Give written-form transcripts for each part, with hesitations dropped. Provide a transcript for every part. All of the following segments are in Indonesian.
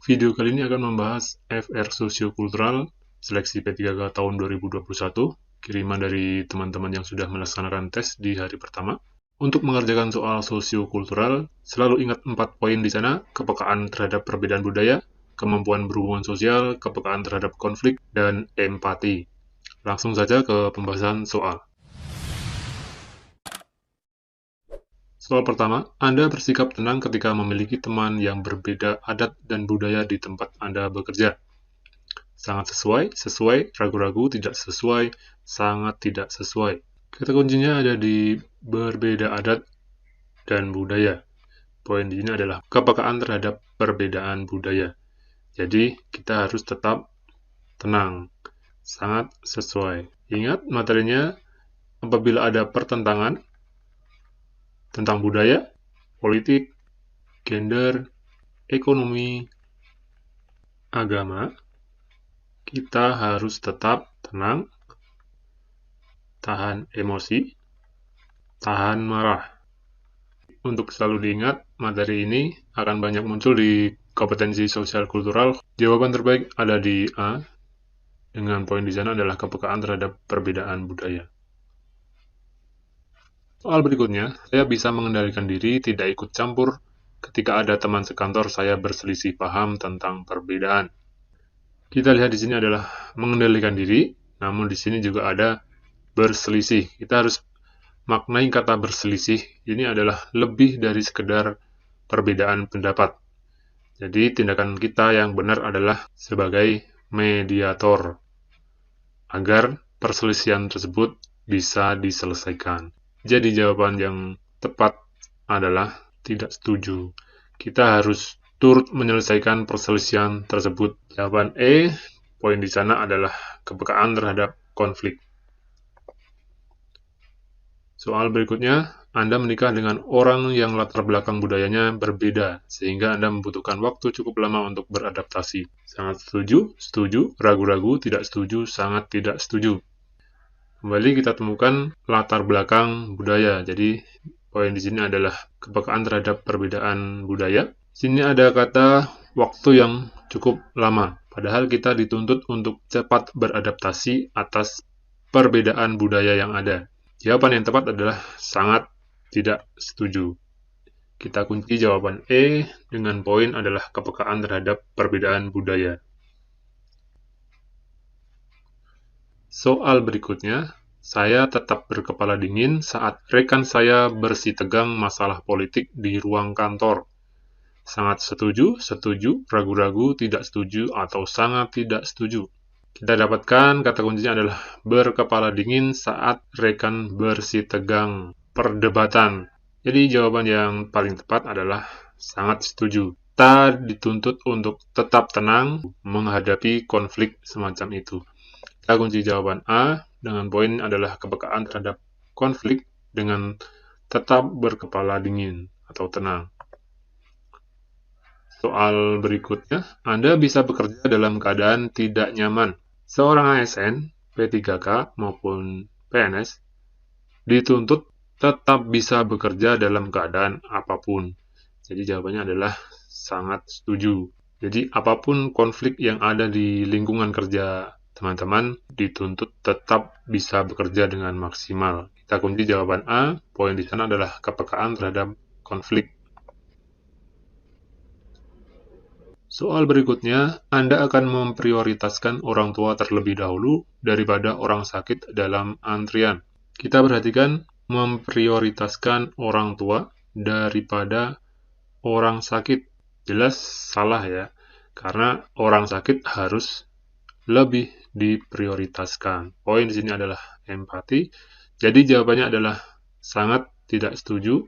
Video kali ini akan membahas FR Sosiokultural Seleksi P3K tahun 2021, kiriman dari teman-teman yang sudah melaksanakan tes di hari pertama. Untuk mengerjakan soal sosiokultural, selalu ingat 4 poin di sana: kepekaan terhadap perbedaan budaya, kemampuan berhubungan sosial, kepekaan terhadap konflik, dan empati. Langsung saja ke pembahasan soal. Soal pertama, Anda bersikap tenang ketika memiliki teman yang berbeda adat dan budaya di tempat Anda bekerja. Sangat sesuai, sesuai, ragu-ragu, tidak sesuai, sangat tidak sesuai. Kata kuncinya ada di berbeda adat dan budaya. Poin di sini adalah kepekaan terhadap perbedaan budaya. Jadi, kita harus tetap tenang. Sangat sesuai. Ingat materinya, apabila ada pertentangan tentang budaya, politik, gender, ekonomi, agama, kita harus tetap tenang, tahan emosi, tahan marah. Untuk selalu diingat, materi ini akan banyak muncul di kompetensi sosial kultural. Jawaban terbaik ada di A, dengan poin di sana adalah kepekaan terhadap perbedaan budaya. Soal berikutnya, saya bisa mengendalikan diri tidak ikut campur ketika ada teman sekantor saya berselisih paham tentang perbedaan. Kita lihat di sini adalah mengendalikan diri, namun di sini juga ada berselisih. Kita harus maknai kata berselisih, ini adalah lebih dari sekedar perbedaan pendapat. Jadi tindakan kita yang benar adalah sebagai mediator, agar perselisihan tersebut bisa diselesaikan. Jadi jawaban yang tepat adalah tidak setuju. Kita harus turut menyelesaikan perselisihan tersebut. Jawaban E, poin di sana adalah kepekaan terhadap konflik. Soal berikutnya, Anda menikah dengan orang yang latar belakang budayanya berbeda, sehingga Anda membutuhkan waktu cukup lama untuk beradaptasi. Sangat setuju, setuju, ragu-ragu, tidak setuju, sangat tidak setuju. Kembali kita temukan latar belakang budaya. Jadi, poin di sini adalah kepekaan terhadap perbedaan budaya. Sini ada kata waktu yang cukup lama, padahal kita dituntut untuk cepat beradaptasi atas perbedaan budaya yang ada. Jawaban yang tepat adalah sangat tidak setuju. Kita kunci jawaban E dengan poin adalah kepekaan terhadap perbedaan budaya. Soal berikutnya, saya tetap berkepala dingin saat rekan saya bersitegang masalah politik di ruang kantor. Sangat setuju, setuju, ragu-ragu, tidak setuju, atau sangat tidak setuju. Kita dapatkan kata kuncinya adalah berkepala dingin saat rekan bersitegang perdebatan. Jadi jawaban yang paling tepat adalah sangat setuju. Kita dituntut untuk tetap tenang menghadapi konflik semacam itu. Kita kunci jawaban A dengan poin adalah kepekaan terhadap konflik dengan tetap berkepala dingin atau tenang. Soal berikutnya, Anda bisa bekerja dalam keadaan tidak nyaman. Seorang ASN, P3K maupun PNS, dituntut tetap bisa bekerja dalam keadaan apapun. Jadi jawabannya adalah sangat setuju. Jadi apapun konflik yang ada di lingkungan kerja teman-teman, dituntut tetap bisa bekerja dengan maksimal. Kita kunci jawaban A, poin di sana adalah kepekaan terhadap konflik. Soal berikutnya, Anda akan memprioritaskan orang tua terlebih dahulu daripada orang sakit dalam antrian. Kita perhatikan memprioritaskan orang tua daripada orang sakit. Jelas salah ya, karena orang sakit harus lebih diprioritaskan. Poin di sini adalah empati. Jadi jawabannya adalah sangat tidak setuju.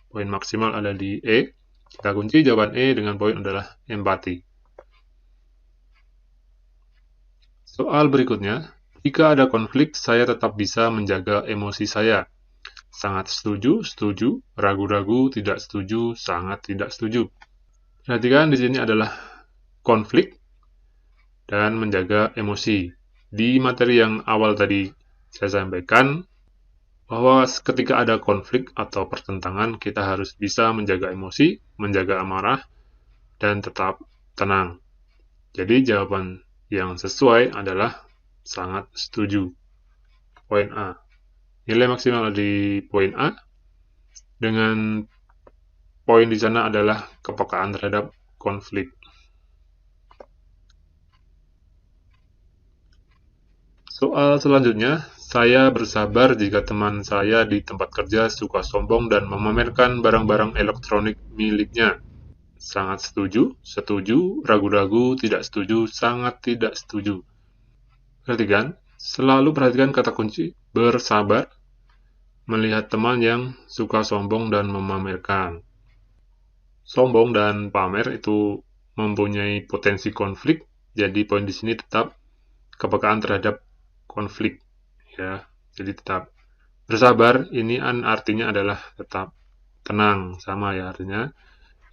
Poin maksimal ada di E. Kita kunci jawaban E dengan poin adalah empati. Soal berikutnya, jika ada konflik, saya tetap bisa menjaga emosi saya. Sangat setuju, setuju, ragu-ragu, tidak setuju, sangat tidak setuju. Perhatikan di sini adalah konflik dan menjaga emosi. Di materi yang awal tadi saya sampaikan bahwa ketika ada konflik atau pertentangan, kita harus bisa menjaga emosi, menjaga amarah, dan tetap tenang. Jadi jawaban yang sesuai adalah sangat setuju. Poin A. Nilai maksimal di poin A dengan poin di sana adalah kepekaan terhadap konflik. Soal selanjutnya, saya bersabar jika teman saya di tempat kerja suka sombong dan memamerkan barang-barang elektronik miliknya. Sangat setuju, setuju, ragu-ragu, tidak setuju, sangat tidak setuju. Perhatikan, selalu perhatikan kata kunci bersabar melihat teman yang suka sombong dan memamerkan. Sombong dan pamer itu mempunyai potensi konflik, jadi poin di sini tetap kepekaan terhadap konflik, ya. Jadi tetap bersabar, ini artinya adalah tetap tenang, sama ya artinya.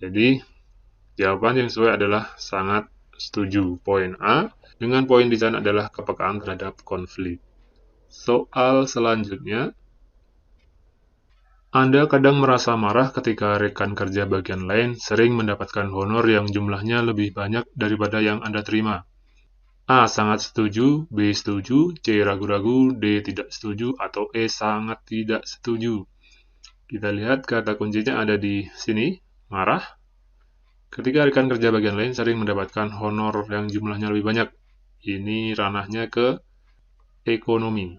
Jadi jawaban yang sesuai adalah sangat setuju, poin A. Dengan poin di sana adalah kepekaan terhadap konflik. Soal selanjutnya, Anda kadang merasa marah ketika rekan kerja bagian lain sering mendapatkan honor yang jumlahnya lebih banyak daripada yang Anda terima. A. Sangat setuju, B. Setuju, C. Ragu-ragu, D. Tidak setuju, atau E. Sangat tidak setuju. Kita lihat kata kuncinya ada di sini, marah. Ketika rekan kerja bagian lain sering mendapatkan honor yang jumlahnya lebih banyak. Ini ranahnya ke ekonomi.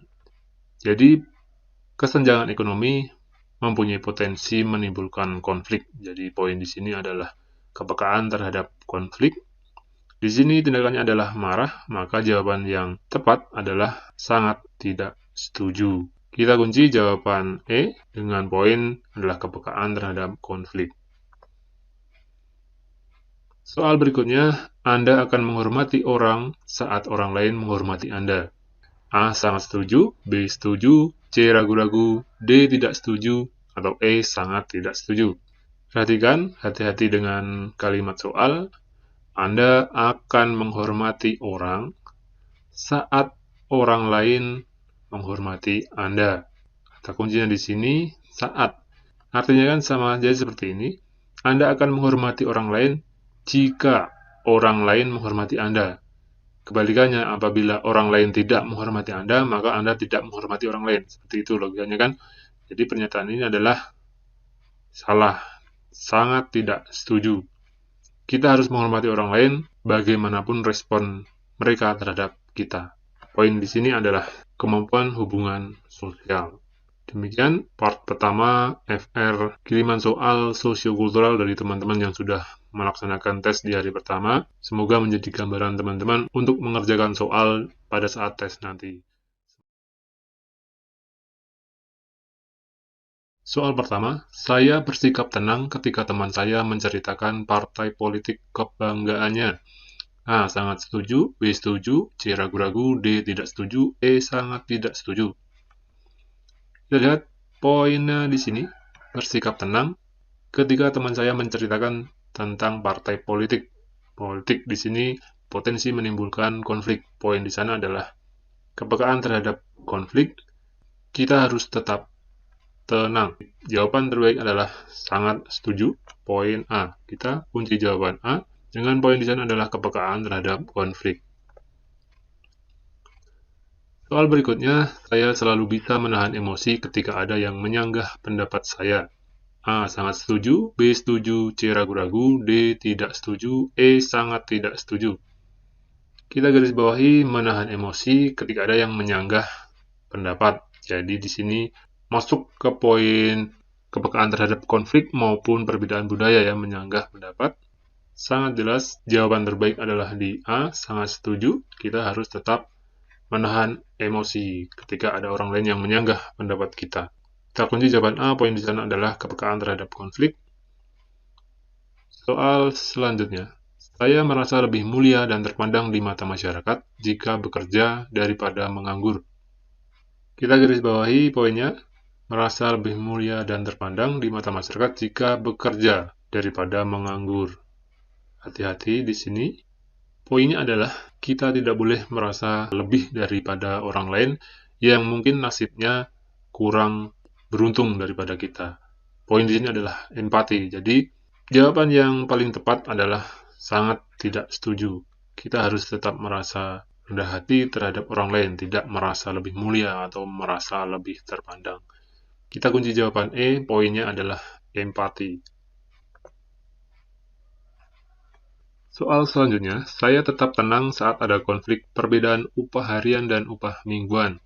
Jadi, kesenjangan ekonomi mempunyai potensi menimbulkan konflik. Jadi, poin di sini adalah kepekaan terhadap konflik. Di sini tindakannya adalah marah, maka jawaban yang tepat adalah sangat tidak setuju. Kita kunci jawaban E dengan poin adalah kepekaan terhadap konflik. Soal berikutnya, Anda akan menghormati orang saat orang lain menghormati Anda. A. Sangat setuju, B. Setuju, C. Ragu-ragu, D. Tidak setuju, atau E. Sangat tidak setuju. Perhatikan, hati-hati dengan kalimat soal. Anda akan menghormati orang saat orang lain menghormati Anda. Kata kuncinya di sini, saat. Artinya kan sama aja seperti ini. Anda akan menghormati orang lain jika orang lain menghormati Anda. Kebalikannya, apabila orang lain tidak menghormati Anda, maka Anda tidak menghormati orang lain. Seperti itu logikanya kan. Jadi pernyataan ini adalah salah. Sangat tidak setuju. Kita harus menghormati orang lain bagaimanapun respon mereka terhadap kita. Poin di sini adalah kemampuan hubungan sosial. Demikian part pertama FR kiriman soal sosiokultural dari teman-teman yang sudah melaksanakan tes di hari pertama. Semoga menjadi gambaran teman-teman untuk mengerjakan soal pada saat tes nanti. Soal pertama, saya bersikap tenang ketika teman saya menceritakan partai politik kebanggaannya. A. Sangat setuju, B. Setuju, C. Ragu-ragu, D. Tidak setuju, E. Sangat tidak setuju. Kita lihat poinnya di sini, bersikap tenang ketika teman saya menceritakan tentang partai politik. Politik di sini potensi menimbulkan konflik. Poin di sana adalah kepekaan terhadap konflik. Kita harus tetap tenang. Jawaban terbaik adalah sangat setuju. Poin A. Kita kunci jawaban A. Dengan poin di sana adalah kepekaan terhadap konflik. Soal berikutnya, saya selalu bisa menahan emosi ketika ada yang menyanggah pendapat saya. A. Sangat setuju, B. Setuju, C. Ragu-ragu, D. Tidak setuju, E. Sangat tidak setuju. Kita garis bawahi menahan emosi ketika ada yang menyanggah pendapat. Jadi di sini masuk ke poin kepekaan terhadap konflik maupun perbedaan budaya yang menyanggah pendapat. Sangat jelas, jawaban terbaik adalah di A, sangat setuju. Kita harus tetap menahan emosi ketika ada orang lain yang menyanggah pendapat kita. Kita kunci jawaban A, poin di sana adalah kepekaan terhadap konflik. Soal selanjutnya, saya merasa lebih mulia dan terpandang di mata masyarakat jika bekerja daripada menganggur. Kita garis bawahi poinnya, merasa lebih mulia dan terpandang di mata masyarakat jika bekerja daripada menganggur. Hati-hati di sini. Poinnya adalah kita tidak boleh merasa lebih daripada orang lain yang mungkin nasibnya kurang beruntung daripada kita. Poin di sini adalah empati. Jadi, jawaban yang paling tepat adalah sangat tidak setuju. Kita harus tetap merasa rendah hati terhadap orang lain, tidak merasa lebih mulia atau merasa lebih terpandang. Kita kunci jawaban E, poinnya adalah empati. Soal selanjutnya, saya tetap tenang saat ada konflik perbedaan upah harian dan upah mingguan.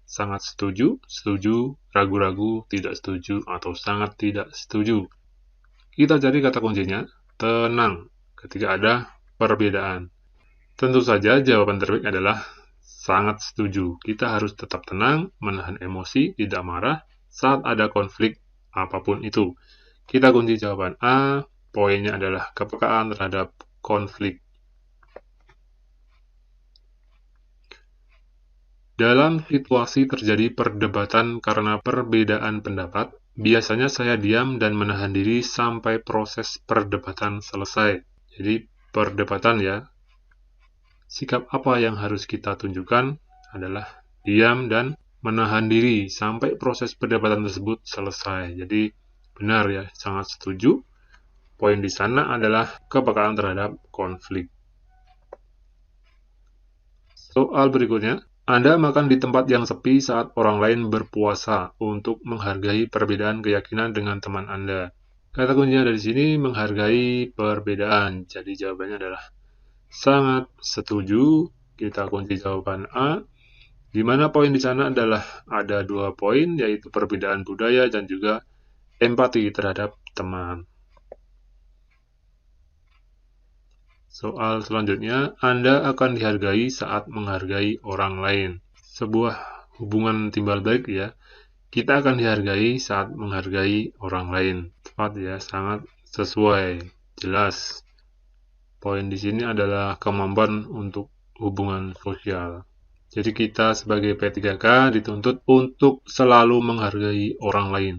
Sangat setuju, setuju, ragu-ragu, tidak setuju, atau sangat tidak setuju. Kita cari kata kuncinya, tenang, ketika ada perbedaan. Tentu saja jawaban terbaik adalah sangat setuju. Kita harus tetap tenang, menahan emosi, tidak marah saat ada konflik apapun itu. Kita kunci jawaban A, poinnya adalah kepekaan terhadap konflik. Dalam situasi terjadi perdebatan karena perbedaan pendapat, biasanya saya diam dan menahan diri sampai proses perdebatan selesai. Jadi perdebatan ya, sikap apa yang harus kita tunjukkan adalah diam dan menahan diri sampai proses perdebatan tersebut selesai. Jadi benar ya, sangat setuju. Poin di sana adalah kepekaan terhadap konflik. Soal berikutnya, Anda makan di tempat yang sepi saat orang lain berpuasa untuk menghargai perbedaan keyakinan dengan teman Anda. Kata kuncinya dari sini menghargai perbedaan. Jadi jawabannya adalah sangat setuju. Kita kunci jawaban A, di mana poin di sana adalah ada 2 poin, yaitu perbedaan budaya dan juga empati terhadap teman. Soal selanjutnya, Anda akan dihargai saat menghargai orang lain. Sebuah hubungan timbal balik ya. Kita akan dihargai saat menghargai orang lain. Tepat ya, sangat sesuai, jelas. Poin di sini adalah kemampuan untuk hubungan sosial. Jadi kita sebagai P3K dituntut untuk selalu menghargai orang lain.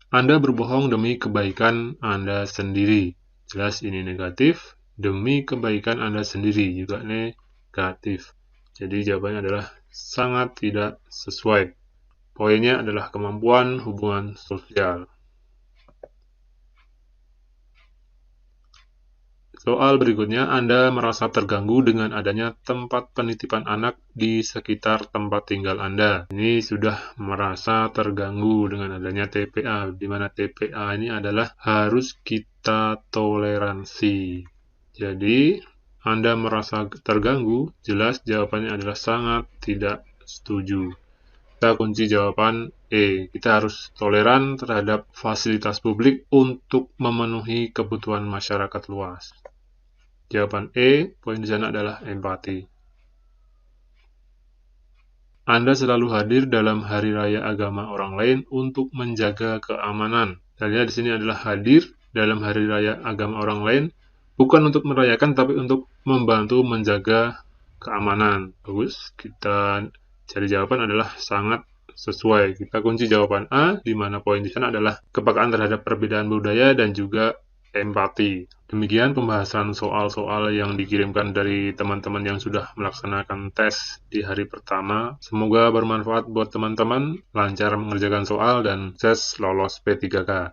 Anda berbohong demi kebaikan Anda sendiri. Jelas ini negatif. Demi kebaikan Anda sendiri juga negatif. Jadi jawabannya adalah sangat tidak sesuai. Poinnya adalah kemampuan hubungan sosial. Soal berikutnya, Anda merasa terganggu dengan adanya tempat penitipan anak di sekitar tempat tinggal Anda. Ini sudah merasa terganggu dengan adanya TPA, di mana TPA ini adalah harus kita toleransi. Jadi, Anda merasa terganggu, jelas jawabannya adalah sangat tidak setuju. Kita kunci jawaban E. Kita harus toleran terhadap fasilitas publik untuk memenuhi kebutuhan masyarakat luas. Jawaban E, poin di sana adalah empati. Anda selalu hadir dalam hari raya agama orang lain untuk menjaga keamanan. Dalilnya di sini adalah hadir dalam hari raya agama orang lain, bukan untuk merayakan, tapi untuk membantu menjaga keamanan. Bagus, kita cari jawaban adalah sangat sesuai. Kita kunci jawaban A, di mana poin di sana adalah kepekaan terhadap perbedaan budaya dan juga empati. Demikian pembahasan soal-soal yang dikirimkan dari teman-teman yang sudah melaksanakan tes di hari pertama. Semoga bermanfaat buat teman-teman, lancar mengerjakan soal, dan sukses lolos P3K.